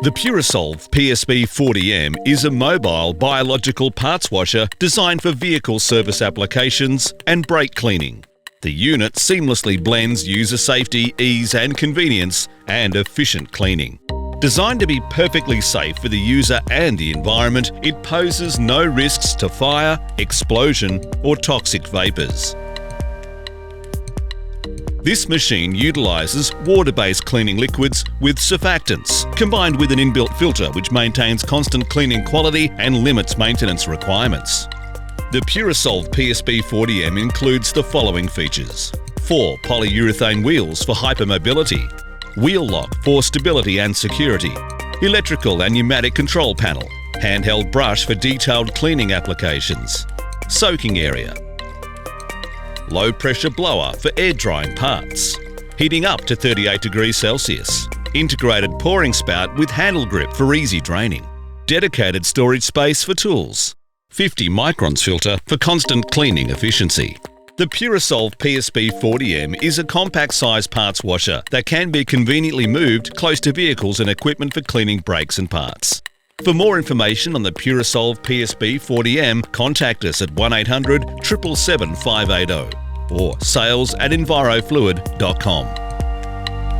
The PureSolve PSB40M is a mobile biological parts washer designed for vehicle service applications and brake cleaning. The unit seamlessly blends user safety, ease and convenience and efficient cleaning. Designed to be perfectly safe for the user and the environment, it poses no risks to fire, explosion or toxic vapours. This machine utilises water-based cleaning liquids with surfactants, combined with an inbuilt filter which maintains constant cleaning quality and limits maintenance requirements. The PureSolve PSB40M includes the following features: 4 polyurethane wheels for hypermobility, wheel lock for stability and security, electrical and pneumatic control panel, handheld brush for detailed cleaning applications, soaking area, low pressure blower for air drying parts, heating up to 38 degrees Celsius, integrated pouring spout with handle grip for easy draining, dedicated storage space for tools, 50 microns filter for constant cleaning efficiency. The PureSolve PSB40M is a compact size parts washer that can be conveniently moved close to vehicles and equipment for cleaning brakes and parts. For more information on the PureSolve PSB40M, contact us at 1800 777 580 or sales@envirofluid.com.